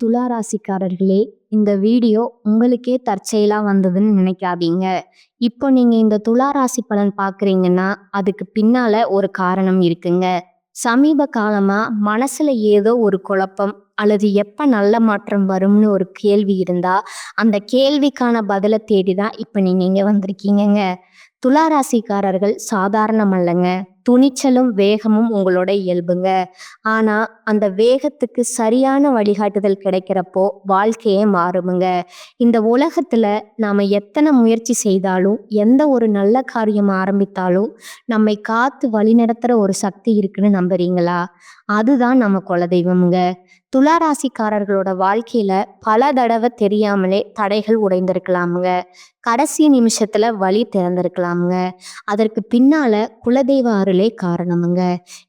துலா ராசிக்காரர்களே, இந்த வீடியோ உங்களுக்கே தற்செயலா வந்ததுன்னு நினைக்காதீங்க. இப்போ நீங்க இந்த துலா ராசி பலன் பார்க்குறீங்கன்னா, அதுக்கு பின்னால ஒரு காரணம் இருக்குங்க. சமீப காலமா மனசுல ஏதோ ஒரு குழப்பம் அல்லது எப்ப நல்ல மாற்றம் வரும்னு ஒரு கேள்வி இருந்தா, அந்த கேள்விக்கான பதில தேடி தான் இப்ப நீங்க இங்க வந்திருக்கீங்கங்க. துலா ராசிக்காரர்கள் சாதாரணமல்லங்க. துணிச்சலும், வேகமும் உங்களோட இயல்புங்க. ஆனா, அந்த வேகத்துக்கு சரியான வழிகாட்டுதல் கிடைக்கிறப்போ, வாழ்க்கையே மாறுமுங்க. இந்த உலகத்துல நாம எத்தன முயற்சி செய்தாலும், எந்த ஒரு நல்ல காரியம் ஆரம்பித்தாலும், நம்மை காத்து வழிநடத்துற ஒரு சக்தி இருக்குன்னு நம்புறீங்களா? அதுதான் நம்ம குலதெய்வம்ங்க. துலா ராசிக்காரர்களோட வாழ்க்கையில பல தடவை தெரியாமலே தடைகள் உடைந்திருக்கலாமுங்க. கடைசி நிமிஷத்துல வழி திறந்திருக்கலாமுங்க. அதற்கு பின்னால குலதெய்வ அருளே காரணமுங்க.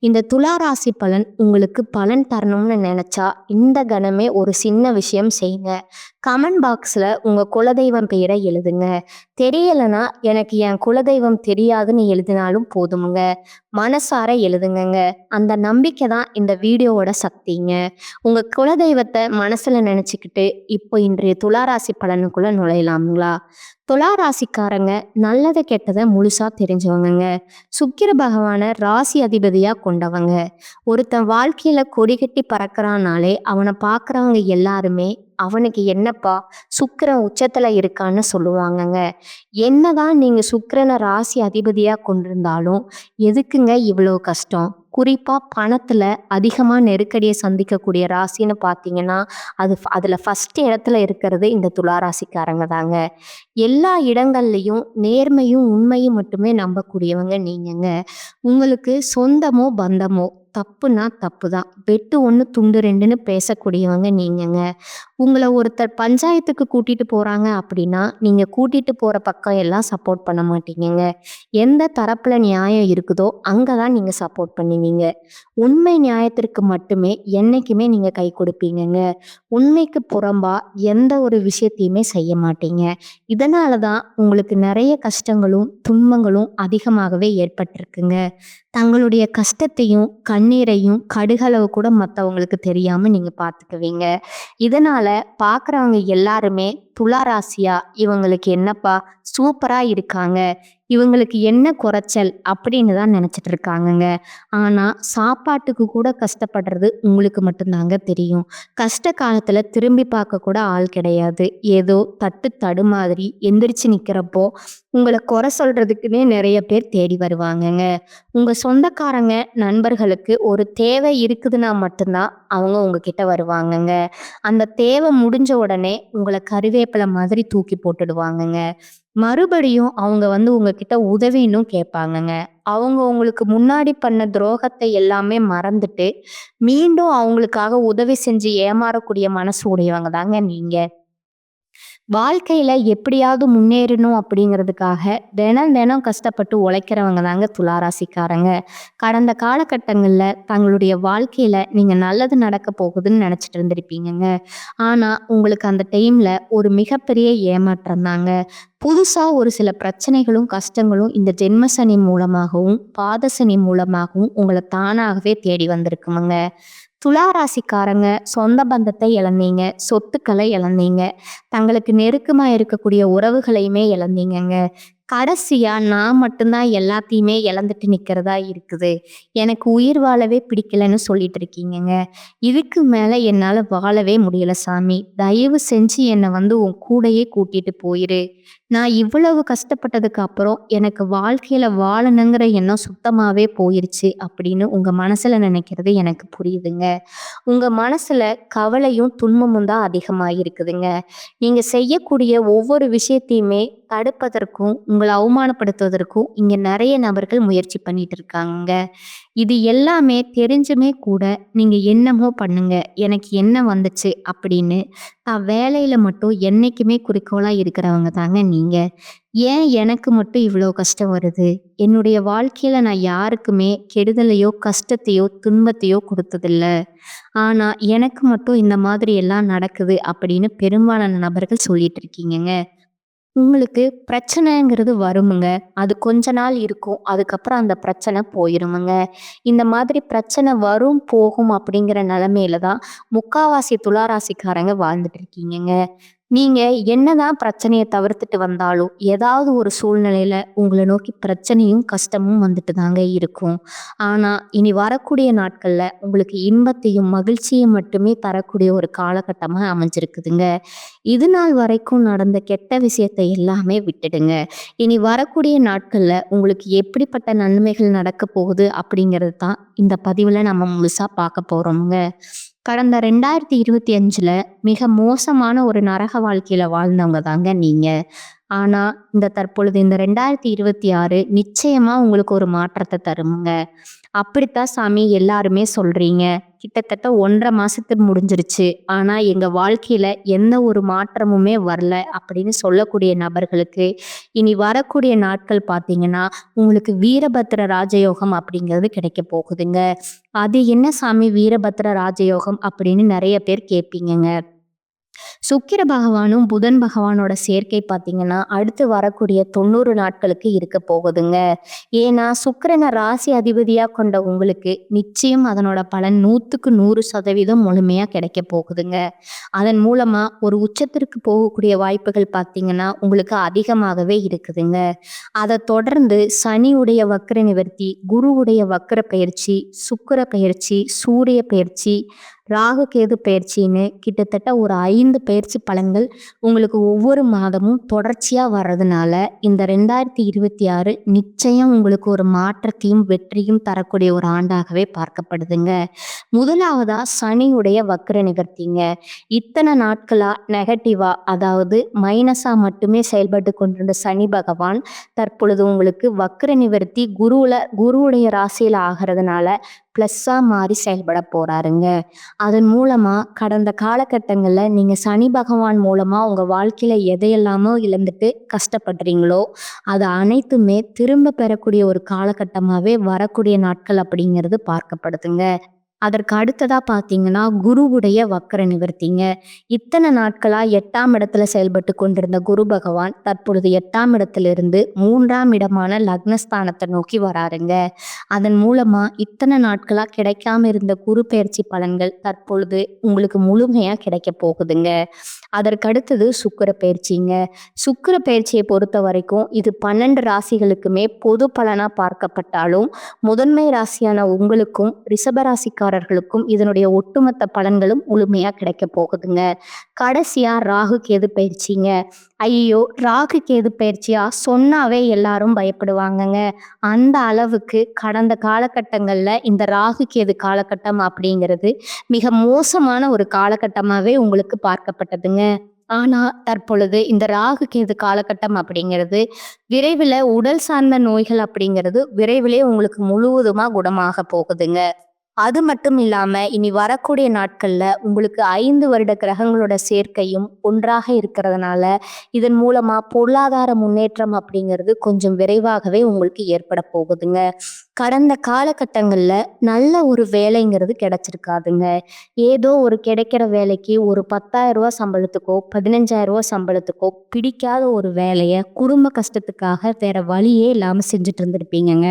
இந்த துலா ராசி பலன் உங்களுக்கு பலன் தரணும்னு நினைச்சா இந்த கணமே ஒரு சின்ன விஷயம் செய்யுங்க. கமெண்ட் பாக்ஸ்ல உங்க குலதெய்வம் பெயரை எழுதுங்க. தெரியலனா எனக்கு என் குலதெய்வம் தெரியாதுன்னு எழுதினாலும் போதுமுங்க. மனசார எழுதுங்கங்க. அந்த நம்பிக்கை தான் இந்த வீடியோவோட சக்திங்க. உங்க குலதெய்வத்தை மனசுல நினைச்சுக்கிட்டு இப்போ இன்றைய துளாராசி பலனுக்குள்ள நுழையலாமுங்களா? துளாராசிக்காரங்க நல்லதை கெட்டதை முழுசா தெரிஞ்சவங்கங்க. சுக்கிர பகவான ராசி அதிபதியா கொண்டவங்க. ஒருத்தன் வாழ்க்கையில கொடி கட்டி பறக்கிறானாலே அவனை பார்க்குறவங்க எல்லாருமே அவனுக்கு என்னப்பா சுக்கிரன் உச்சத்துல இருக்கான்னு சொல்லுவாங்கங்க. என்னதான் நீங்க சுக்கிரனை ராசி அதிபதியா கொண்டிருந்தாலும் எதுக்குங்க இவ்வளோ கஷ்டம்? குறிப்பா பணத்துல அதிகமா நெருக்கடியை சந்திக்கக்கூடிய ராசின்னு பார்த்தீங்கன்னா அதுல ஃபர்ஸ்ட் இடத்துல இருக்கிறது இந்த துலா ராசிக்காரங்க தாங்க. எல்லா இடங்கள்லையும் நேர்மையும் உண்மையும் மட்டுமே நம்பக்கூடியவங்க நீங்கங்க. உங்களுக்கு சொந்தமோ பந்தமோ தப்புனா தப்பு தான், வெட்டு ஒன்று துண்டு ரெண்டுன்னு பேசக்கூடியவங்க நீங்கங்க. உங்களை ஒருத்தர் பஞ்சாயத்துக்கு கூட்டிட்டு போறாங்க அப்படின்னா நீங்க கூட்டிட்டு போற பக்கம் எல்லாம் சப்போர்ட் பண்ண மாட்டீங்கங்க. எந்த தரப்புல நியாயம் இருக்குதோ அங்கதான் நீங்க சப்போர்ட் பண்ணுவீங்க. உண்மை நியாயத்திற்கு மட்டுமே என்னைக்குமே நீங்க கை கொடுப்பீங்கங்க. உண்மைக்கு புறம்பா எந்த ஒரு விஷயத்தையுமே செய்ய மாட்டீங்க. இதனால தான் உங்களுக்கு நிறைய கஷ்டங்களும் துன்பங்களும் அதிகமாகவே ஏற்பட்டிருக்குங்க. தங்களுடைய கஷ்டத்தையும் கண்ணீரையும் கடுகளவு கூட மற்றவங்களுக்கு தெரியாம நீங்க பார்த்துக்குவீங்க. இதனால பார்க்குறவங்க எல்லாருமே துலா ராசியா இவங்களுக்கு என்னப்பா சூப்பரா இருக்காங்க, இவங்களுக்கு என்ன குறைச்சல் அப்படின்னு தான் நினைச்சிட்டு இருக்காங்கங்க. ஆனா சாப்பாட்டுக்கு கூட கஷ்டப்படுறது உங்களுக்கு மட்டும்தாங்க தெரியும். கஷ்ட காலத்துல திரும்பி பார்க்க கூட ஆள் கிடையாது. ஏதோ தட்டு தடுமாறி எந்திரிச்சு நிக்கிறப்போ உங்களை குறை சொல்றதுக்குன்னே நிறைய பேர் தேடி வருவாங்கங்க. உங்க சொந்தக்காரங்க நண்பர்களுக்கு ஒரு தேவை இருக்குதுன்னா மட்டும்தான் அவங்க உங்ககிட்ட வருவாங்கங்க. அந்த தேவை முடிஞ்ச உடனே உங்களை கருவேப்பிலை மாதிரி தூக்கி போட்டுடுவாங்கங்க. மறுபடியும் அவங்க உங்ககிட்ட உதவின்னும் கேட்பாங்கங்க. அவங்க உங்களுக்கு முன்னாடி பண்ண துரோகத்தை எல்லாமே மறந்துட்டு மீண்டும் அவங்களுக்காக உதவி செஞ்சு ஏமாறக்கூடிய மனசு உடையவங்க தாங்க நீங்க. வாழ்க்கையில எப்படியாவது முன்னேறணும் அப்படிங்கிறதுக்காக தினம் தினம் கஷ்டப்பட்டு உழைக்கிறவங்க தாங்க துளாராசிக்காரங்க. கடந்த காலகட்டங்கள்ல தங்களுடைய வாழ்க்கையில நீங்க நல்லது நடக்க போகுதுன்னு நினைச்சிட்டு இருந்திருப்பீங்கங்க. ஆனா உங்களுக்கு அந்த டைம்ல ஒரு மிகப்பெரிய ஏமாற்றம் தாங்க. புதுசா ஒரு சில பிரச்சனைகளும் கஷ்டங்களும் இந்த ஜென்மசனி மூலமாகவும் பாதசனி மூலமாகவும் உங்களை தானாகவே தேடி வந்திருக்குமுங்க. துலா ராசிக்காரங்க சொந்த பந்தத்தை இழந்தீங்க, சொத்துக்களை இழந்தீங்க, தங்களுக்கு நெருக்கமா இருக்கக்கூடிய உறவுகளையுமே இழந்தீங்கங்க. கடைசியா நான் மட்டும்தான் எல்லாத்தையுமே இழந்துட்டு நிக்கிறதா இருக்குது, எனக்கு உயிர் வாழவே பிடிக்கலன்னு சொல்லிட்டு இருக்கீங்கங்க. இதுக்கு மேல என்னால வாழவே முடியல சாமி, தயவு செஞ்சு என்னை உன் கூடையே கூட்டிட்டு போயிரு. நான் இவ்வளவு கஷ்டப்பட்டதுக்கு அப்புறம் எனக்கு வாழ்க்கையில வாழணுங்கிற எண்ணம் சுத்தமாவே போயிருச்சு அப்படின்னு உங்க மனசுல நினைக்கிறது எனக்கு புரியுதுங்க. உங்க மனசுல கவலையும் துன்பமும் தான் அதிகமாயிருக்குதுங்க. நீங்க செய்யக்கூடிய ஒவ்வொரு விஷயத்தையுமே தடுப்பதற்கும் உங்களை அவமானப்படுத்துவதற்கும் இங்க நிறைய நபர்கள் முயற்சி பண்ணிட்டு இருக்காங்க. இது எல்லாமே தெரிஞ்சுமே கூட நீங்க என்னமோ பண்ணுங்க, எனக்கு என்ன வந்துச்சு அப்படின்னு தான் வேலையில மட்டும் என்னைக்குமே குறிக்கோளா இருக்கிறவங்க தாங்க நீங்க. ஏன் எனக்கு மட்டும் இவ்வளோ கஷ்டம் வருது? என்னுடைய வாழ்க்கையில நான் யாருக்குமே கெடுதலையோ கஷ்டத்தையோ துன்பத்தையோ கொடுத்ததில்ல, ஆனா எனக்கு மட்டும் இந்த மாதிரி எல்லாம் நடக்குது அப்படின்னு பெரும்பாலான நபர்கள் சொல்லிட்டு இருக்கீங்கங்க. உங்களுக்கு பிரச்சனைங்கிறது வருமுங்க. அது கொஞ்ச நாள் இருக்கும். அதுக்கப்புறம் அந்த பிரச்சனை போயிருமுங்க. இந்த மாதிரி பிரச்சனை வரும், போகும் அப்படிங்கிற நிலைமையில தான் முக்காவாசி துளாராசிக்காரங்க வாழ்ந்துட்டு இருக்கீங்கங்க. நீங்க என்னதான் பிரச்சனைய தவிர்த்துட்டு வந்தாலும், ஏதாவது ஒரு சூழ்நிலையில உங்கள நோக்கி பிரச்சனையும், கஷ்டமும் வந்துட்டு தாங்க இருக்கும். ஆனா, இனி வரக்கூடிய நாட்கள்ல உங்களுக்கு இன்பத்தையும், மகிழ்ச்சியும் மட்டுமே தரக்கூடிய ஒரு காலகட்டமா அமைஞ்சிருக்குதுங்க. இதுநாள் வரைக்கும் நடந்த கெட்ட விஷயத்த எல்லாமே விட்டுடுங்க. இனி வரக்கூடிய நாட்கள்ல உங்களுக்கு எப்படிப்பட்ட நன்மைகள் நடக்கப் போகுது அப்படிங்கிறது தான் இந்த பதிவுல நம்ம முழுசா பார்க்க போறோம்ங்க. கடந்த 2025ல மிக மோசமான ஒரு நரக வாழ்க்கையில வாழ்ந்தவங்க தாங்க நீங்க. ஆனா, தற்பொழுது இந்த 2026 நிச்சயமா உங்களுக்கு ஒரு மாற்றத்த தரும்ங்க. அப்படித்தான் சாமி எல்லாருமே சொல்றீங்க. கிட்டத்தட்ட 1½ மாசத்துக்கு முடிஞ்சிருச்சு. ஆனா, எங்க வாழ்க்கையில எந்த ஒரு மாற்றமுமே வரல அப்படின்னு சொல்லக்கூடிய நபர்களுக்கு, இனி வரக்கூடிய நாட்கள் பார்த்தீங்கன்னா, உங்களுக்கு வீரபத்திர ராஜயோகம் அப்படிங்கிறது கிடைக்கப் போகுதுங்க. அது என்ன சாமி வீரபத்திர ராஜயோகம் அப்படின்னு நெறைய பேர் கேட்பீங்கங்க. சுக்கிர பகவானும், புதன் பகவானோட சேர்க்கை பார்த்தீங்கன்னா, அடுத்து வரக்கூடிய 90 நாட்களுக்கு இருக்க போகுதுங்க. ஏன்னா, சுக்கிரன ராசி அதிபதியா கொண்ட உங்களுக்கு நிச்சயம் அதனோட பலன் 100க்கு 100% முழுமையா கிடைக்கப் போகுதுங்க. அதன் மூலமா ஒரு உச்சத்திற்கு போகக்கூடிய வாய்ப்புகள் பார்த்தீங்கன்னா, உங்களுக்கு அதிகமாகவே இருக்குதுங்க. அத தொடர்ந்து சனியுடைய வக்ர நிவர்த்தி, குருவுடைய வக்ர பெயர்ச்சி, சுக்கிர பெயர்ச்சி, சூரிய பெயர்ச்சி, ராகு கேது பெயர்ச்சின்னு கிட்டத்தட்ட ஒரு 5 பெயர்ச்சி பலன்கள் உங்களுக்கு ஒவ்வொரு மாதமும் தொடர்ச்சியா வர்றதுனால, இந்த 2026 நிச்சயம் உங்களுக்கு ஒரு மாற்றத்தையும், வெற்றியும் தரக்கூடிய ஒரு ஆண்டாகவே பார்க்கப்படுதுங்க. முதலாவதா சனியுடைய வக்ர நிவர்த்திங்க. இத்தனை நாட்களா நெகட்டிவா, அதாவது மைனஸா மட்டுமே செயல்பட்டு கொண்டிருந்த சனி பகவான் தற்பொழுது உங்களுக்கு வக்ர நிவர்த்தி குருவுடைய ராசியில ஆகிறதுனால பிளஸ்ஸா மாறி செயல்பட போறாருங்க. அதன் மூலமா கடந்த காலகட்டங்கள்ல நீங்க சனி பகவான் மூலமா உங்க வாழ்க்கையில எதையெல்லாமோ இழந்துட்டு கஷ்டப்படுறீங்களோ, அது அனைத்துமே திரும்ப பெறக்கூடிய ஒரு காலகட்டமாவே வரக்கூடிய நாட்கள் அப்படிங்கிறது பார்க்கப்படுதுங்க. அதற்கு அடுத்ததா பார்த்தீங்கன்னா, குருவுடைய வக்ர நிவர்த்திங்க. இத்தனை நாட்களா 8ஆம் இடத்துல செயல்பட்டு கொண்டிருந்த குரு பகவான் தற்பொழுது 8ஆம் இடத்திலிருந்து 3ஆம் இடமான லக்னஸ்தானத்தை நோக்கி வராருங்க. அதன் மூலமா இத்தனை நாட்களா கிடைக்காம இருந்த குரு பெயர்ச்சி பலன்கள் தற்பொழுது உங்களுக்கு முழுமையா கிடைக்கப் போகுதுங்க. அதற்கடுத்தது சுக்கிர பெயர்ச்சிங்க. சுக்கிர பெயர்ச்சியை பொறுத்த வரைக்கும் இது 12 ராசிகளுக்குமே பொது பலனா பார்க்கப்பட்டாலும், முதன்மை ராசியான உங்களுக்கும், ரிஷப ராசிக்காரர்களுக்கும் இதனுடைய ஒட்டுமொத்த பலன்களும் முழுமையா கிடைக்கப் போகுதுங்க. கடைசியா ராகு கேது பெயர்ச்சிங்க. ஐயோ! ராகு கேது பெயர்ச்சியா சொன்னாவே எல்லாரும் பயப்படுவாங்கங்க. அந்த அளவுக்கு கடந்த காலகட்டங்கள்ல இந்த ராகு கேது காலகட்டம் அப்படிங்கிறது மிக மோசமான ஒரு காலகட்டமாவே உங்களுக்கு பார்க்கப்பட்டதுங்க. ஆனா, தற்பொழுது இந்த ராகு கேது காலகட்டம் அப்படிங்கிறது விரைவில உடல் சார்ந்த நோய்கள் அப்படிங்கிறது விரைவிலே உங்களுக்கு முழுவதுமா குணமாக போகுதுங்க. அது மட்டும் இல்லாம, இனி வரக்கூடிய நாட்கள்ல உங்களுக்கு 5 வருட கிரகங்களோட சேர்க்கையும் ஒன்றாக இருக்கிறதுனால, இதன் மூலமா பொருளாதார முன்னேற்றம் அப்படிங்கிறது கொஞ்சம் விரைவாகவே உங்களுக்கு ஏற்பட போகுதுங்க. கடந்த காலகட்டங்கள்ல நல்ல ஒரு வேலைங்கிறது கிடைச்சிருக்காதுங்க. ஏதோ ஒரு கிடைக்கிற வேலைக்கு ஒரு ரூ. 10,000 சம்பளத்துக்கோ, ரூ. 15,000 சம்பளத்துக்கோ பிடிக்காத ஒரு வேலைய குடும்ப கஷ்டத்துக்காக வேற வழியே இல்லாம செஞ்சுட்டு இருந்திருப்பீங்கங்க.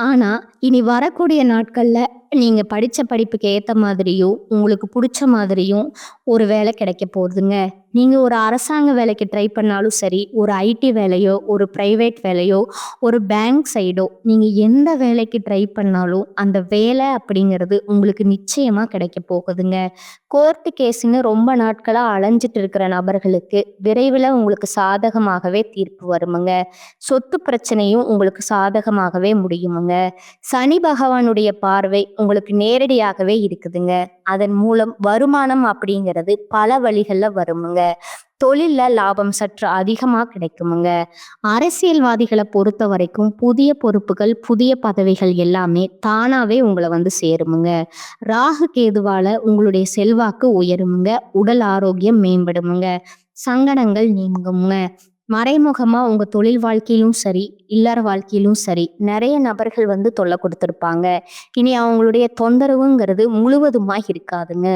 ஆனா, இனி வரக்கூடிய நாட்கள்ல நீங்க படிச்ச படிப்புக்கு ஏத்த மாதிரியும், உங்களுக்கு புடிச்ச மாதிரியும் ஒரு வேலை கிடைக்க போகுதுங்க. நீங்க ஒரு அரசாங்க வேலைக்கு ட்ரை பண்ணாலும் சரி, ஒரு ஐடி வேலையோ, ஒரு பிரைவேட் வேலையோ, ஒரு பேங்க் சைடோ, நீங்க எந்த வேலைக்கு ட்ரை பண்ணாலும், அந்த வேலை அப்படிங்கிறது உங்களுக்கு நிச்சயமா கிடைக்க போகுதுங்க. கோர்ட் கேஸ்ன்னு ரொம்ப நாட்களா அலைஞ்சிட்டு இருக்கிற நபர்களுக்கு விரைவில உங்களுக்கு சாதகமாகவே தீர்ப்பு வருமுங்க. சொத்து பிரச்சனையும் உங்களுக்கு சாதகமாகவே முடியுமுங்க. சனி பகவானுடைய பார்வை உங்களுக்கு நேரடியாகவே இருக்குதுங்க. அதன் மூலம் வருமானம் அப்படிங்கிறது பல வழிகள்ல வருமுங்க. தொழில்ல லாபம் சற்று அதிகமா கிடைக்குமுங்க. அரசியல்வாதிகளை பொறுத்த வரைக்கும் புதிய பொறுப்புகள், புதிய பதவிகள் எல்லாமே தானாவே உங்களை வந்து சேருமுங்க. ராகு கேதுவால உங்களுடைய செல்வாக்கு உயருமுங்க. உடல் ஆரோக்கியம் மேம்படுமுங்க. சங்கடங்கள் நீங்குமுங்க. மறைமுகமா உங்க தொழில் வாழ்க்கையிலும் சரி, இல்லற வாழ்க்கையிலும் சரி, நெறைய நபர்கள் வந்து தொல்ல குடுத்திருப்பாங்க. இனி அவங்களுடைய தொந்தரவுங்கிறது முழுவதுமா இருக்காதுங்க.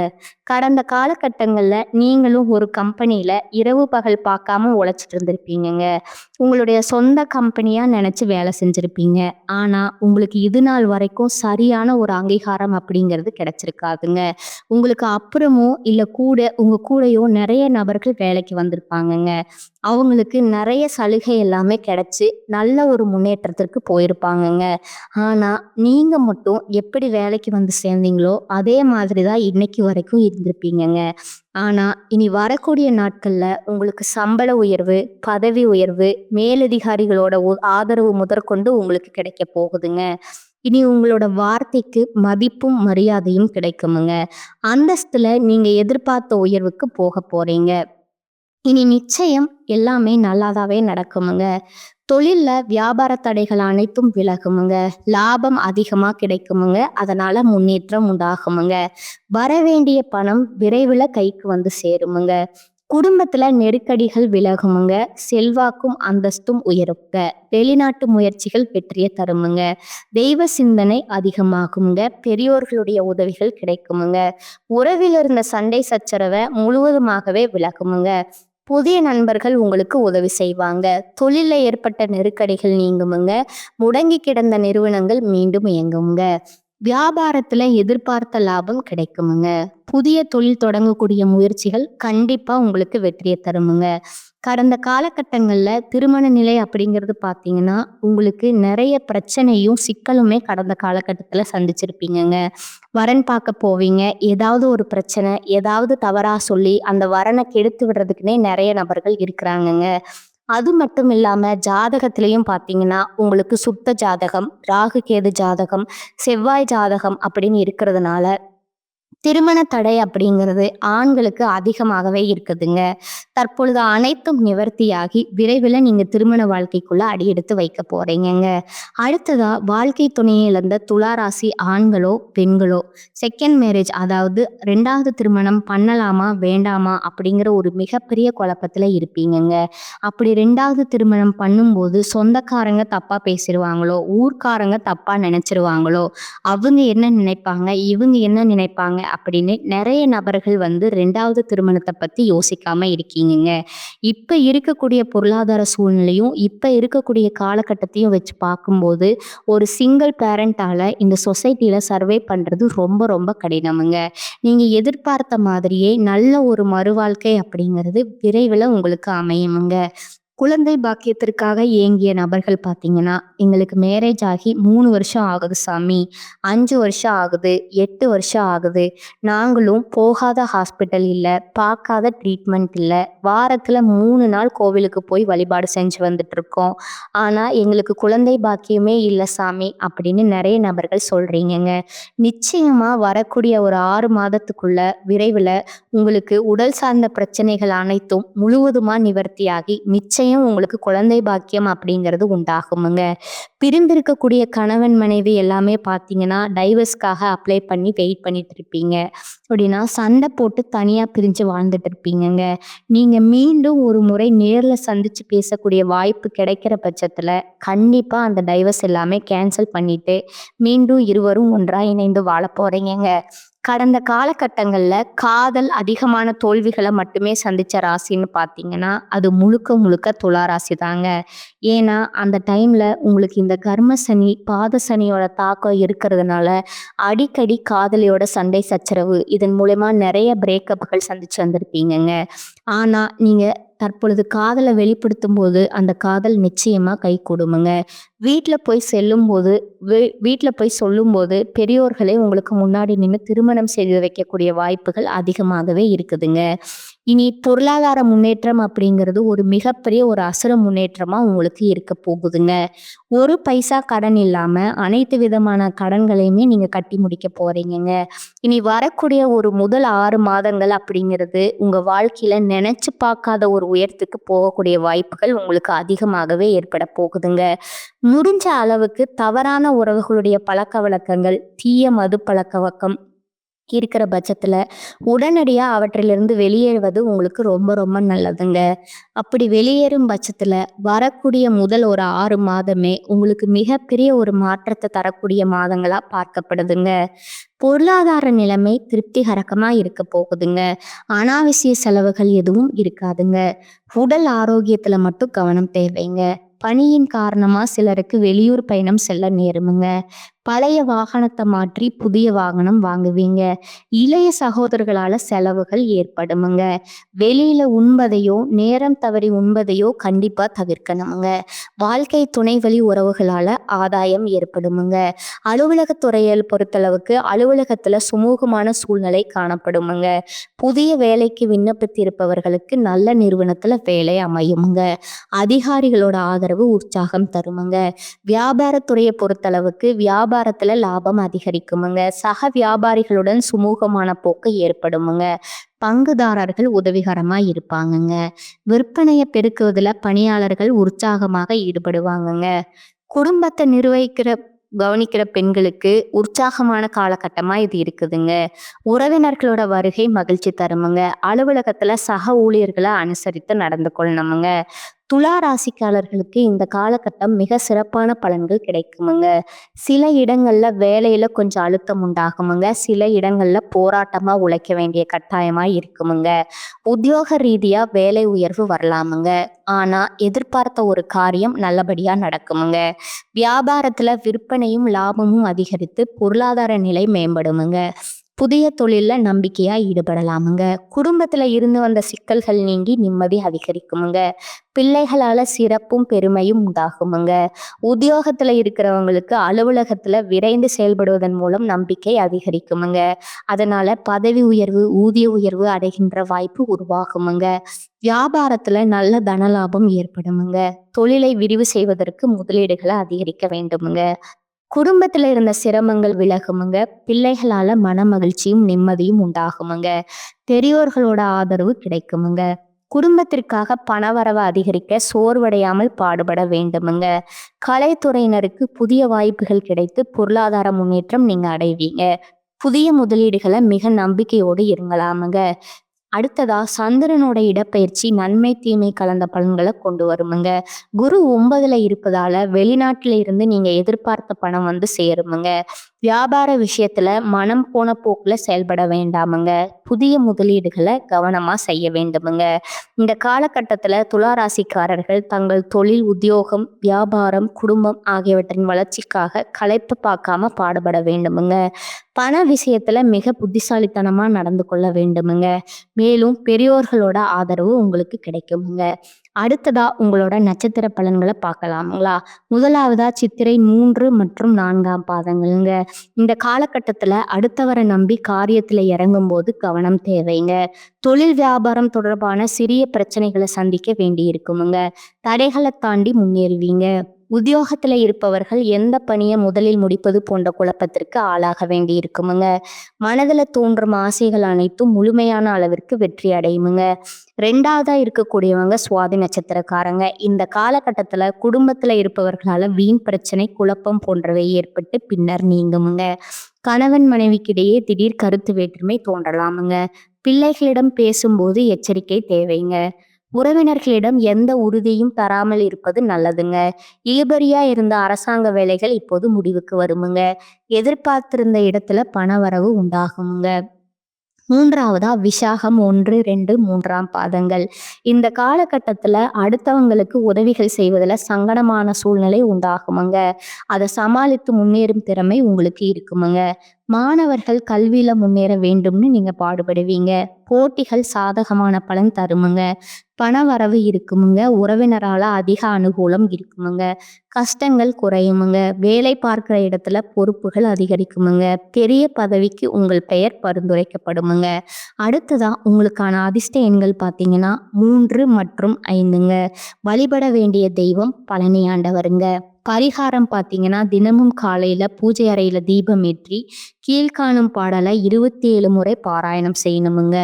கடந்த காலகட்டங்கள்ல நீங்களும் ஒரு கம்பெனியில இரவு பகல் பார்க்காம உழைச்சிட்டு இருந்திருப்பீங்கங்க. உங்களுடைய சொந்த கம்பெனியா நெனச்சு வேலை செஞ்சிருப்பீங்க. ஆனா, உங்களுக்கு இது நாள் வரைக்கும் சரியான ஒரு அங்கீகாரம் அப்படிங்கிறது கிடைச்சிருக்காதுங்க. உங்களுக்கு அப்புறமோ, இல்ல உங்க கூடயோ நெறைய நபர்கள் வேலைக்கு வந்திருப்பாங்கங்க. அவங்களுக்கு நெறைய சலுகை எல்லாமே கிடைச்சு, நல்ல ஒரு முன்னேற்றத்திற்கு போயிருப்பாங்கங்க. ஆனா, நீங்க மட்டும் எப்படி வேலைக்கு வந்து சேர்ந்தீங்களோ, அதே மாதிரி தான் இன்னைக்கு வரைக்கும் இருந்திருப்பீங்கங்க. ஆனா, இனி வரக்கூடிய நாட்கள்ல உங்களுக்கு சம்பள உயர்வு, பதவி உயர்வு, மேலதிகாரிகளோட ஆதரவு முதற்கொண்டு உங்களுக்கு கிடைக்க போகுதுங்க. இனி உங்களோட வார்த்தைக்கு மதிப்பும், மரியாதையும் கிடைக்குமுங்க. அந்தஸ்துல நீங்க எதிர்பார்த்த உயர்வுக்கு போக போறீங்க. இனி நிச்சயம் எல்லாமே நல்லாதாவே நடக்குமுங்க. தொழில்ல வியாபார தடைகள் அனைத்தும் விலகுமுங்க. லாபம் அதிகமா கிடைக்குமுங்க. அதனால முன்னேற்றம் உண்டாகுமுங்க. வரவேண்டிய பணம் விரைவில கைக்கு வந்து சேருமுங்க. குடும்பத்துல நெருக்கடிகள் விலகுமுங்க. செல்வாக்கும் அந்தஸ்தும் உயருங்க. வெளிநாட்டு முயற்சிகள் வெற்றியை தருமுங்க. தெய்வ சிந்தனை அதிகமாகுங்க. பெரியோர்களுடைய உதவிகள் கிடைக்குமுங்க. உறவில் இருந்த சண்டை சச்சரவை முழுவதுமாகவே விலகுமுங்க. புதிய நண்பர்கள் உங்களுக்கு உதவி செய்வாங்க. தொழில்ல ஏற்பட்ட நெருக்கடிகள் நீங்குமுங்க. முடங்கி கிடந்த நிறுவனங்கள் மீண்டும் இயங்குங்க. வியாபாரத்துல எதிர்பார்த்த லாபம் கிடைக்குமுங்க. புதிய தொழில் தொடங்கக்கூடிய முயற்சிகள் கண்டிப்பா உங்களுக்கு வெற்றியை தருமுங்க. கடந்த காலகட்டங்கள்ல திருமண நிலை அப்படிங்கிறது பார்த்தீங்கன்னா, உங்களுக்கு நெறைய பிரச்சனையும், சிக்கலுமே கடந்த காலகட்டத்துல சந்திச்சிருப்பீங்கங்க. வரன் பார்க்க போவீங்க. ஏதாவது ஒரு பிரச்சனை, ஏதாவது தவறா சொல்லி அந்த வரன கெடுத்து விடுறதுக்குன்னே நெறைய நபர்கள் இருக்கிறாங்கங்க. அது மட்டும் இல்லாம ஜாதகத்திலயும் பார்த்தீங்கன்னா, உங்களுக்கு சுத்த ஜாதகம், ராகு கேது ஜாதகம், செவ்வாய் ஜாதகம் அப்படின்னு இருக்கிறதுனால, திருமண தடை அப்படிங்கிறது ஆண்களுக்கு அதிகமாகவே இருக்குதுங்க. தற்பொழுது அனைத்தும் நிவர்த்தியாகி விரைவில் நீங்க திருமண வாழ்க்கைக்குள்ள அடியெடுத்து வைக்க போறீங்கங்க. அடுத்ததா வாழ்க்கை துணையை இழந்த துலா ராசி ஆண்களோ, பெண்களோ செகண்ட் மேரேஜ் அதாவது 2வது திருமணம் பண்ணலாமா, வேண்டாமா அப்படிங்கிற ஒரு மிகப்பெரிய குழப்பத்துல இருப்பீங்கங்க. அப்படி 2வது திருமணம் பண்ணும்போது சொந்தக்காரங்க தப்பா பேசிருவாங்களோ, ஊர்க்காரங்க தப்பா நினைச்சிருவாங்களோ, அவங்க என்ன நினைப்பாங்க, இவங்க என்ன நினைப்பாங்க அப்படின்னு நிறைய நபர்கள் வந்து 2வது திருமணத்தை பத்தி யோசிக்காம இருக்கீங்கங்க. இப்ப இருக்கக்கூடிய பொருளாதார சூழ்நிலையும், இப்ப இருக்கக்கூடிய காலகட்டத்தையும் வச்சு பார்க்கும்போது, ஒரு சிங்கிள் பேரண்டால இந்த சொசைட்டில சர்வே பண்றது ரொம்ப ரொம்ப கடினமுங்க. நீங்க எதிர்பார்த்த மாதிரியே நல்ல ஒரு மறுவாழ்க்கை அப்படிங்கிறது விரைவில் உங்களுக்கு அமையுமுங்க. குழந்தை பாக்கியத்திற்காக ஏங்கிய நபர்கள் பார்த்தீங்கன்னா, எங்களுக்கு மேரேஜ் ஆகி 3 வருஷம் ஆகுது சாமி, 5 வருஷம் ஆகுது, 8 வருஷம் ஆகுது. நாங்களும் போகாத ஹாஸ்பிட்டல் இல்ல, பார்க்காத ட்ரீட்மெண்ட் இல்ல. வாரத்துல 3 நாள் கோவிலுக்கு போய் வழிபாடு செஞ்சு வந்துட்டுருக்கோம். ஆனா, எங்களுக்கு குழந்தை பாக்கியமே இல்ல சாமி அப்படின்னு நெறைய நபர்கள் சொல்றீங்கங்க. நிச்சயமா வரக்கூடிய ஒரு 6 மாதத்துக்குள்ள விரைவில உங்களுக்கு உடல் சார்ந்த பிரச்சனைகள் அனைத்தும் முழுவதுமா நிவர்த்தியாகி நிச்சயம் உங்களுக்கு குழந்தை பாக்கியம் அப்படிங்கிறது உண்டாகுமுங்க. பிரிந்திருக்கக்கூடிய கணவன் மனைவி எல்லாமே பார்த்தீங்கன்னா டைவர்ஸ்க்காக அப்ளை பண்ணி வெயிட் பண்ணிட்டு இருப்பீங்க. அப்படின்னா சண்டை போட்டு தனியா பிரிஞ்சு வாழ்ந்துட்டு இருப்பீங்கங்க. நீங்க மீண்டும் ஒரு முறை நேர்ல சந்திச்சு பேசக்கூடிய வாய்ப்பு கிடைக்கிற பட்சத்துல கண்டிப்பா அந்த டைவர்ஸ் எல்லாமே கேன்சல் பண்ணிட்டு மீண்டும் இருவரும் ஒன்றா இணைந்து வாழ போறீங்கங்க. கடந்த காலகட்டங்கள்ல காதல் அதிகமான தோல்விகளை மட்டுமே சந்திச்ச ராசின்னு பார்த்தீங்கன்னா, அது முழுக்க முழுக்க துலா ராசி தாங்க. ஏன்னா, அந்த டைம்ல உங்களுக்கு இந்த கர்ம சனி, பாத சனியோட தாக்கம் இருக்கிறதுனால, அடிக்கடி காதலியோட சண்டை சச்சரவு, இதன் மூலியமா நெறைய பிரேக்கப்கள் சந்திச்சு வந்திருப்பீங்கங்க. ஆனா, நீங்க தற்பொழுது காதல வெளிப்படுத்தும்போது, அந்த காதல் நிச்சயமா கைகூடுமுங்க. வீட்ல போய் செல்லும்போது வீட்ல போய் சொல்லும்போது, பெரியோர்களே உங்களுக்கு முன்னாடி நின்னு திருமணம் செய்து வைக்கக்கூடிய வாய்ப்புகள் அதிகமாகவே இருக்குதுங்க. இனி பொருளாதார முன்னேற்றம் அப்படிங்கிறது ஒரு மிகப்பெரிய ஒரு அசுர முன்னேற்றமா உங்களுக்கு இருக்க போகுதுங்க. ஒரு பைசா கடன் இல்லாம அனைத்து விதமான கடன்களையுமே நீங்க கட்டி முடிக்க போறீங்கங்க. இனி வரக்கூடிய ஒரு முதல் 6 மாதங்கள் அப்படிங்கிறது உங்க வாழ்க்கையில நினைச்சு பார்க்காத ஒரு உயரத்துக்கு போகக்கூடிய வாய்ப்புகள் உங்களுக்கு அதிகமாகவே ஏற்பட போகுதுங்க. முடிஞ்ச அளவுக்கு தவறான உறவுகளுடைய பழக்கவழக்கங்கள், தீய மது பழக்கவழக்கம் இருக்கிற பட்சத்துல உடனடியா அவற்றிலிருந்து வெளியேறுவது உங்களுக்கு ரொம்ப ரொம்ப நல்லதுங்க. அப்படி வெளியேறும் பட்சத்துல வரக்கூடிய முதல் ஒரு 6 மாதமே உங்களுக்கு மிகப்பெரிய ஒரு மாற்றத்தை தரக்கூடிய மாதங்களா பார்க்கப்படுதுங்க. பொருளாதார நிலைமை திருப்திகரமா இருக்க போகுதுங்க. அனாவசிய செலவுகள் எதுவும் இருக்காதுங்க. உடல் ஆரோக்கியத்துல மட்டும் கவனம் தேவைங்க. பணியின் காரணமா சிலருக்கு வெளியூர் பயணம் செல்ல நேருமுங்க. பழைய வாகனத்தை மாற்றி புதிய வாகனம் வாங்குவீங்க. இளைய சகோதரர்களால செலவுகள் ஏற்படுமுங்க. வெளியில உண்பதையோ நேரம் தவறி உண்பதையோ கண்டிப்பா தவிர்க்கணுமுங்க. வாழ்க்கை துணை வழி உறவுகளால ஆதாயம் ஏற்படுமுங்க. அலுவலகத்துறையை பொறுத்தளவுக்கு அலுவலகத்துல சுமூகமான சூழ்நிலை காணப்படுமுங்க. புதிய வேலைக்கு விண்ணப்பித்திருப்பவர்களுக்கு நல்ல நிறுவனத்துல வேலை அமையுமுங்க. அதிகாரிகளோட ஆதரவு உற்சாகம் தருமுங்க. வியாபாரத்துறையை பொறுத்தளவுக்கு வியாபாரத்துல லாபம் அதிகரிக்குமுங்க. சக வியாபாரிகளுடன் சுமூகமான போக்கு ஏற்படுமுங்க. பங்குதாரர்கள் உதவிகரமா இருப்பாங்கங்க. விற்பனையை பெருக்குவதில் பணியாளர்கள் உற்சாகமாக ஈடுபடுவாங்கங்க. குடும்பத்தை கவனிக்கிற பெண்களுக்கு உற்சாகமான காலகட்டமா இது இருக்குதுங்க. உறவினர்களோட வருகை மகிழ்ச்சி தருமுங்க. அலுவலகத்துல சக ஊழியர்களை அனுசரித்து நடந்து கொள்ளணுமுங்க. துலா ராசிக்காரர்களுக்கு இந்த காலகட்டம் மிக சிறப்பான பலன்கள் கிடைக்குமுங்க. சில இடங்கள்ல வேலையில கொஞ்சம் அழுத்தம் உண்டாகுமுங்க. சில இடங்கள்ல போராட்டமா உழைக்க வேண்டிய கட்டாயமா இருக்குமுங்க. உத்தியோக ரீதியா வேலை உயர்வு வரலாமுங்க. ஆனா எதிர்பார்த்த ஒரு காரியம் நல்லபடியா நடக்குமுங்க. வியாபாரத்துல விற்பனையும் லாபமும் அதிகரித்து பொருளாதார நிலை மேம்படுமுங்க. புதிய தொழில்ல நம்பிக்கையா ஈடுபடலாமுங்க. குடும்பத்துல இருந்து வந்த சிக்கல்கள் நீங்கி நிம்மதி அதிகரிக்குமுங்க. பிள்ளைகளால சிறப்பும் பெருமையும் உண்டாகுமுங்க. உத்தியோகத்துல இருக்கிறவங்களுக்கு அலுவலகத்துல விரைந்து செயல்படுவதன் மூலம் நம்பிக்கை அதிகரிக்குமுங்க. அதனால பதவி உயர்வு ஊதிய உயர்வு அடைகின்ற வாய்ப்பு உருவாகுமுங்க. வியாபாரத்துல நல்ல தனலாபம் ஏற்படுமுங்க. தொழிலை விரிவு செய்வதற்கு முதலீடுகளை அதிகரிக்க வேண்டுமுங்க. குடும்பத்துல இருந்த சிரமங்கள் விலகுமுங்க. பிள்ளைகளால மன மகிழ்ச்சியும் நிம்மதியும் உண்டாகுமுங்க. பெரியோர்களோட ஆதரவு கிடைக்குமுங்க. குடும்பத்திற்காக பணவரவை அதிகரிக்க சோர்வடையாமல் பாடுபட வேண்டுமுங்க. கலைத்துறையினருக்கு புதிய வாய்ப்புகள் கிடைத்து பொருளாதார முன்னேற்றம் நீங்க அடைவீங்க. புதிய முதலீடுகளை மிக நம்பிக்கையோடு இருங்கலாமுங்க. அடுத்ததா சந்திரனோட இடப்பெயர்ச்சி நன்மை தீமை கலந்த பலன்களை கொண்டு வருமுங்க. குரு 9ல இருப்பதால வெளிநாட்டுல இருந்து நீங்க எதிர்பார்த்த பணம் வந்து சேருமுங்க. வியாபார விஷயத்துல மனம் போன போக்குல செயல்பட வேண்டாமுங்க. புதிய முதலீடுகளை கவனமா செய்ய வேண்டுமுங்க. இந்த காலகட்டத்துல துலா ராசிக்காரர்கள் தங்கள் தொழில் உத்தியோகம் வியாபாரம் குடும்பம் ஆகியவற்றின் வளர்ச்சிக்காக களைப்பு பார்க்காம பாடுபட வேண்டுமுங்க. பண விஷயத்துல மிக புத்திசாலித்தனமா நடந்து கொள்ள வேண்டுமுங்க. மேலும் பெரியோர்களோட ஆதரவு உங்களுக்கு கிடைக்குமுங்க. அடுத்ததா உங்களோட நட்சத்திர பலன்களை பார்க்கலாங்களா? முதலாவதா சித்திரை 3 மற்றும் 4ஆம் பாதங்கள்ங்க. இந்த காலகட்டத்துல அடுத்தவரை நம்பி காரியத்துல இறங்கும் போது கவனம் தேவைங்க. தொழில் வியாபாரம் தொடர்பான சிறிய பிரச்சனைகளை சந்திக்க வேண்டி இருக்குமுங்க. தடைகளை தாண்டி முன்னேறுவீங்க. உத்தியோகத்துல இருப்பவர்கள் எந்த பணியை முதலில் முடிப்பது போன்ற குழப்பத்திற்கு ஆளாக வேண்டி இருக்குமுங்க. மனதுல தோன்றும் ஆசைகள் அனைத்தும் முழுமையான அளவிற்கு வெற்றி அடையுமுங்க. 2ஆவதா இருக்கக்கூடியவங்க சுவாதி நட்சத்திரக்காரங்க. இந்த காலகட்டத்துல குடும்பத்துல இருப்பவர்களால வீண் பிரச்சனை குழப்பம் போன்றவை ஏற்பட்டு பின்னர் நீங்குமுங்க. கணவன் மனைவிக்கிடையே திடீர் கருத்து வேற்றுமை தோன்றலாமுங்க. பிள்ளைகளிடம் பேசும்போது எச்சரிக்கை தேவைங்க. உறவினர்களிடம் எந்த உறுதியும் தராமல் இருப்பது நல்லதுங்க. இழுபறியா இருந்த அரசாங்க வேலைகள் இப்போது முடிவுக்கு வருமுங்க. எதிர்பார்த்திருந்த இடத்துல பண வரவு உண்டாகுங்க. 3ஆவதா விசாகம் 1, 2, 3ஆம் பாதங்கள். இந்த காலகட்டத்துல அடுத்தவங்களுக்கு உதவிகள் செய்வதில் சங்கடமான சூழ்நிலை உண்டாகுமுங்க. அதை சமாளித்து முன்னேறும் திறமை உங்களுக்கு இருக்குமுங்க. மாணவர்கள் கல்வியில முன்னேற வேண்டும்னு நீங்க பாடுபடுவீங்க. போட்டிகள் சாதகமான பலன் தருமுங்க. பண வரவு இருக்குமுங்க. உறவினரால அதிக அனுகூலம் இருக்குமுங்க. கஷ்டங்கள் குறையுமுங்க. வேலை பார்க்கிற இடத்துல பொறுப்புகள் அதிகரிக்குமுங்க. பெரிய பதவிக்கு உங்கள் பெயர் பரிந்துரைக்கப்படுமுங்க. அடுத்ததா உங்களுக்கான அதிர்ஷ்ட எண்கள் பார்த்தீங்கன்னா 3 மற்றும் 5ங்க. வழிபட வேண்டிய தெய்வம் பழனி ஆண்டவருங்க. பரிகாரம் பார்த்தீங்கன்னா தினமும் காலையில பூஜை அறையில தீபம் ஏற்றி கீழ்காணும் பாடலை 27 முறை பாராயணம் செய்யணுமுங்க.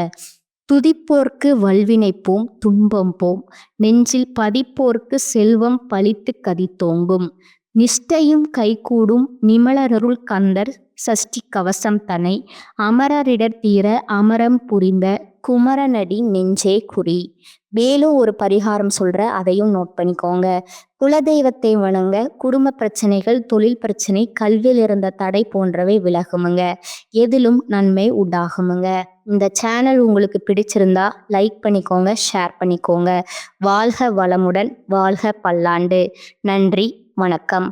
துதிப்போர்க்கு வல்வினை போம் துன்பம் போம், நெஞ்சில் பதிப்போர்க்கு செல்வம் பலித்து கதித்தோங்கும், நிஷ்டையும் கைகூடும் நிமலருள் கந்தர் சஷ்டி கவசம் தனை அமரரிடர் தீர அமரம் புரிந்த குமரனடி நெஞ்சே குறி. மேலும் ஒரு பரிகாரம் சொல்கிறேன், அதையும் நோட் பண்ணிக்கோங்க. குலதெய்வத்தை வணங்க குடும்ப பிரச்சனைகள், தொழில் பிரச்சனை, கல்வியில் இருந்த தடை போன்றவை விலகுமுங்க. எதிலும் நன்மை உண்டாகுமுங்க. இந்த சேனல் உங்களுக்கு பிடிச்சிருந்தா லைக் பண்ணிக்கோங்க, ஷேர் பண்ணிக்கோங்க. வாழ்க வளமுடன், வாழ்க பல்லாண்டு. நன்றி, வணக்கம்.